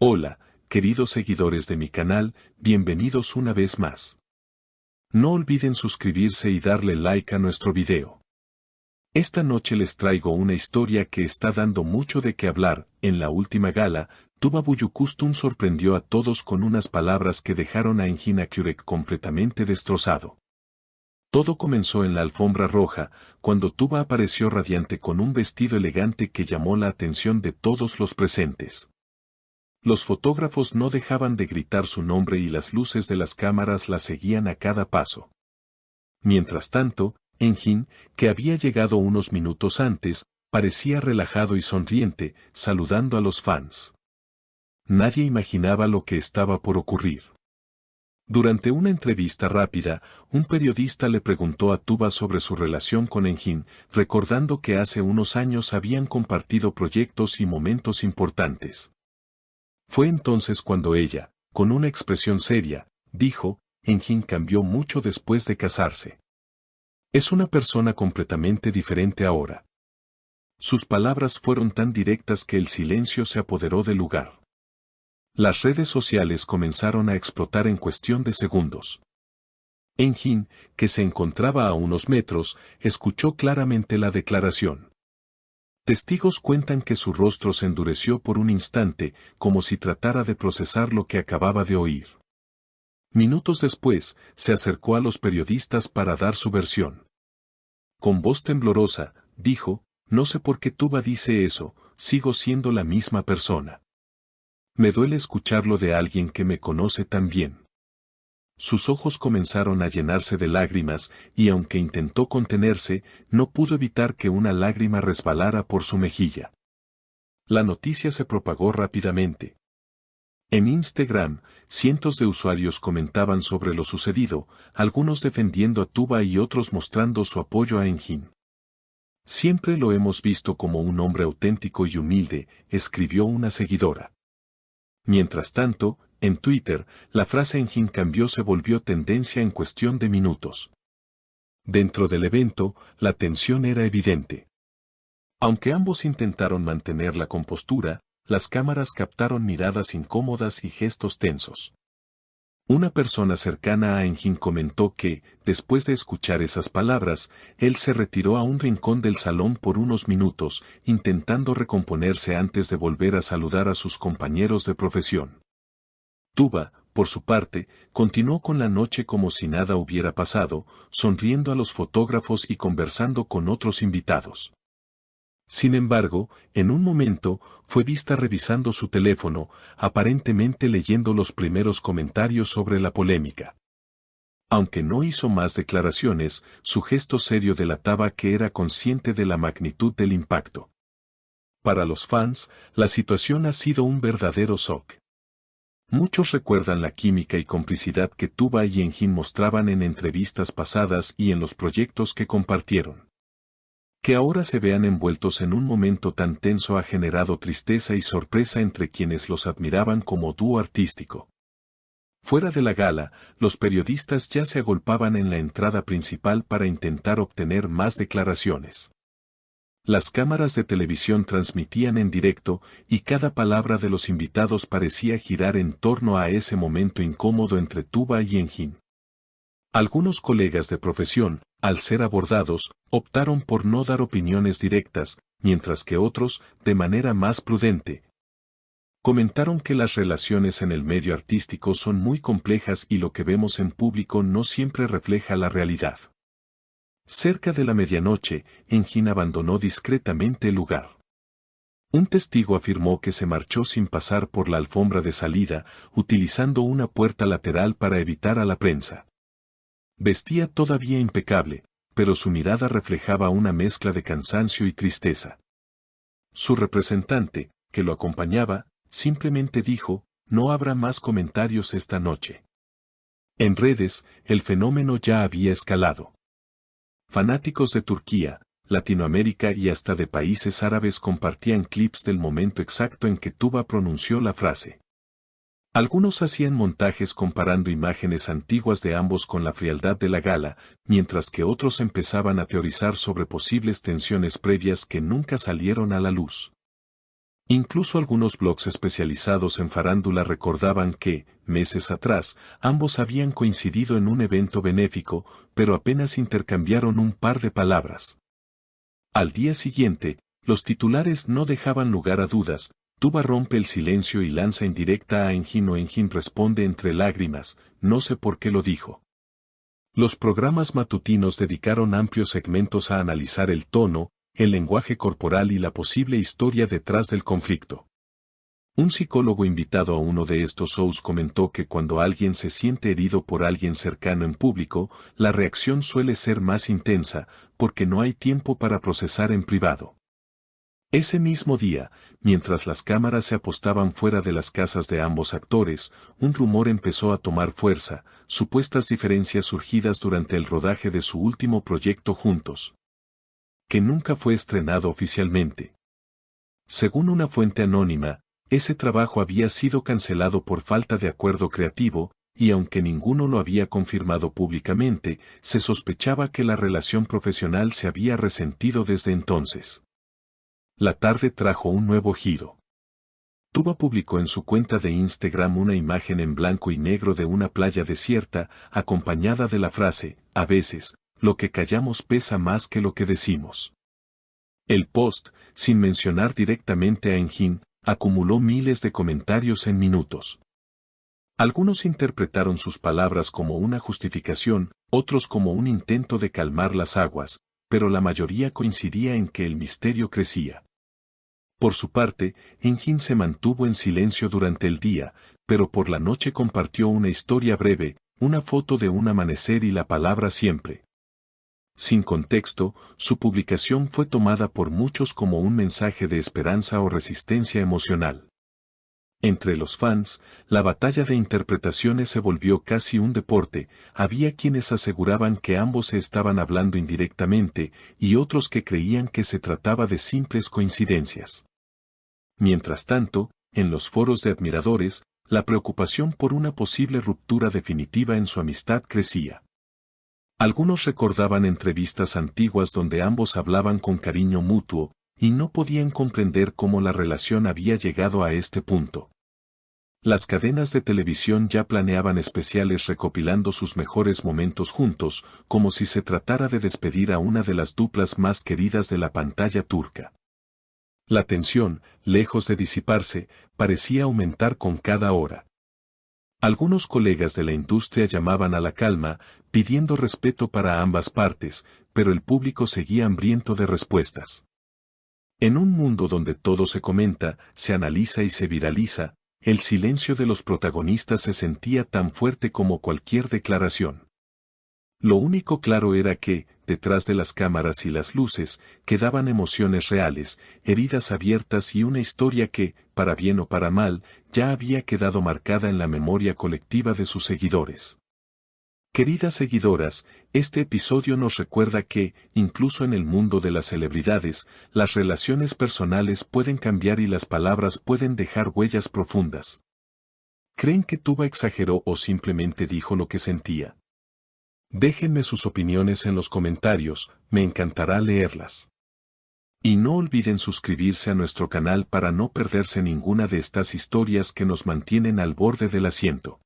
Hola, queridos seguidores de mi canal, bienvenidos una vez más. No olviden suscribirse y darle like a nuestro video. Esta noche les traigo una historia que está dando mucho de qué hablar. En la última gala, Tuba Büyüküstün sorprendió a todos con unas palabras que dejaron a Engin Akyürek completamente destrozado. Todo comenzó en la alfombra roja, cuando Tuba apareció radiante con un vestido elegante que llamó la atención de todos los presentes. Los fotógrafos no dejaban de gritar su nombre y las luces de las cámaras la seguían a cada paso. Mientras tanto, Engin, que había llegado unos minutos antes, parecía relajado y sonriente, saludando a los fans. Nadie imaginaba lo que estaba por ocurrir. Durante una entrevista rápida, un periodista le preguntó a Tuba sobre su relación con Engin, recordando que hace unos años habían compartido proyectos y momentos importantes. Fue entonces cuando ella, con una expresión seria, dijo, Engin cambió mucho después de casarse. Es una persona completamente diferente ahora. Sus palabras fueron tan directas que el silencio se apoderó del lugar. Las redes sociales comenzaron a explotar en cuestión de segundos. Engin, que se encontraba a unos metros, escuchó claramente la declaración. Testigos cuentan que su rostro se endureció por un instante, como si tratara de procesar lo que acababa de oír. Minutos después, se acercó a los periodistas para dar su versión. Con voz temblorosa, dijo, no sé por qué Tuba dice eso, sigo siendo la misma persona. Me duele escucharlo de alguien que me conoce tan bien. Sus ojos comenzaron a llenarse de lágrimas, y aunque intentó contenerse, no pudo evitar que una lágrima resbalara por su mejilla. La noticia se propagó rápidamente. En Instagram, cientos de usuarios comentaban sobre lo sucedido, algunos defendiendo a Tuba y otros mostrando su apoyo a Engin. Siempre lo hemos visto como un hombre auténtico y humilde, escribió una seguidora. Mientras tanto, en Twitter, la frase Engin cambió se volvió tendencia en cuestión de minutos. Dentro del evento, la tensión era evidente. Aunque ambos intentaron mantener la compostura, las cámaras captaron miradas incómodas y gestos tensos. Una persona cercana a Engin comentó que, después de escuchar esas palabras, él se retiró a un rincón del salón por unos minutos, intentando recomponerse antes de volver a saludar a sus compañeros de profesión. Tuba, por su parte, continuó con la noche como si nada hubiera pasado, sonriendo a los fotógrafos y conversando con otros invitados. Sin embargo, en un momento, fue vista revisando su teléfono, aparentemente leyendo los primeros comentarios sobre la polémica. Aunque no hizo más declaraciones, su gesto serio delataba que era consciente de la magnitud del impacto. Para los fans, la situación ha sido un verdadero shock. Muchos recuerdan la química y complicidad que Tuba y Engin mostraban en entrevistas pasadas y en los proyectos que compartieron. Que ahora se vean envueltos en un momento tan tenso ha generado tristeza y sorpresa entre quienes los admiraban como dúo artístico. Fuera de la gala, los periodistas ya se agolpaban en la entrada principal para intentar obtener más declaraciones. Las cámaras de televisión transmitían en directo y cada palabra de los invitados parecía girar en torno a ese momento incómodo entre Tuba y Engin. Algunos colegas de profesión, al ser abordados, optaron por no dar opiniones directas, mientras que otros, de manera más prudente, comentaron que las relaciones en el medio artístico son muy complejas y lo que vemos en público no siempre refleja la realidad. Cerca de la medianoche, Engin abandonó discretamente el lugar. Un testigo afirmó que se marchó sin pasar por la alfombra de salida, utilizando una puerta lateral para evitar a la prensa. Vestía todavía impecable, pero su mirada reflejaba una mezcla de cansancio y tristeza. Su representante, que lo acompañaba, simplemente dijo, no habrá más comentarios esta noche. En redes, el fenómeno ya había escalado. Fanáticos de Turquía, Latinoamérica y hasta de países árabes compartían clips del momento exacto en que Tuba pronunció la frase. Algunos hacían montajes comparando imágenes antiguas de ambos con la frialdad de la gala, mientras que otros empezaban a teorizar sobre posibles tensiones previas que nunca salieron a la luz. Incluso algunos blogs especializados en farándula recordaban que, meses atrás, ambos habían coincidido en un evento benéfico, pero apenas intercambiaron un par de palabras. Al día siguiente, los titulares no dejaban lugar a dudas. Tuba rompe el silencio y lanza indirecta a Engin, o Engin responde entre lágrimas, no sé por qué lo dijo. Los programas matutinos dedicaron amplios segmentos a analizar el tono, el lenguaje corporal y la posible historia detrás del conflicto. Un psicólogo invitado a uno de estos shows comentó que cuando alguien se siente herido por alguien cercano en público, la reacción suele ser más intensa, porque no hay tiempo para procesar en privado. Ese mismo día, mientras las cámaras se apostaban fuera de las casas de ambos actores, un rumor empezó a tomar fuerza, supuestas diferencias surgidas durante el rodaje de su último proyecto juntos, que nunca fue estrenado oficialmente. Según una fuente anónima, ese trabajo había sido cancelado por falta de acuerdo creativo, y aunque ninguno lo había confirmado públicamente, se sospechaba que la relación profesional se había resentido desde entonces. La tarde trajo un nuevo giro. Tuba publicó en su cuenta de Instagram una imagen en blanco y negro de una playa desierta, acompañada de la frase, a veces, lo que callamos pesa más que lo que decimos. El post, sin mencionar directamente a Engin, acumuló miles de comentarios en minutos. Algunos interpretaron sus palabras como una justificación, otros como un intento de calmar las aguas, pero la mayoría coincidía en que el misterio crecía. Por su parte, Engin se mantuvo en silencio durante el día, pero por la noche compartió una historia breve, una foto de un amanecer y la palabra siempre. Sin contexto, su publicación fue tomada por muchos como un mensaje de esperanza o resistencia emocional. Entre los fans, la batalla de interpretaciones se volvió casi un deporte. Había quienes aseguraban que ambos se estaban hablando indirectamente, y otros que creían que se trataba de simples coincidencias. Mientras tanto, en los foros de admiradores, la preocupación por una posible ruptura definitiva en su amistad crecía. Algunos recordaban entrevistas antiguas donde ambos hablaban con cariño mutuo, y no podían comprender cómo la relación había llegado a este punto. Las cadenas de televisión ya planeaban especiales recopilando sus mejores momentos juntos, como si se tratara de despedir a una de las duplas más queridas de la pantalla turca. La tensión, lejos de disiparse, parecía aumentar con cada hora. Algunos colegas de la industria llamaban a la calma, pidiendo respeto para ambas partes, pero el público seguía hambriento de respuestas. En un mundo donde todo se comenta, se analiza y se viraliza, el silencio de los protagonistas se sentía tan fuerte como cualquier declaración. Lo único claro era que, detrás de las cámaras y las luces, quedaban emociones reales, heridas abiertas y una historia que, para bien o para mal, ya había quedado marcada en la memoria colectiva de sus seguidores. Queridas seguidoras, este episodio nos recuerda que, incluso en el mundo de las celebridades, las relaciones personales pueden cambiar y las palabras pueden dejar huellas profundas. ¿Creen que Tuba exageró o simplemente dijo lo que sentía? Déjenme sus opiniones en los comentarios, me encantará leerlas. Y no olviden suscribirse a nuestro canal para no perderse ninguna de estas historias que nos mantienen al borde del asiento.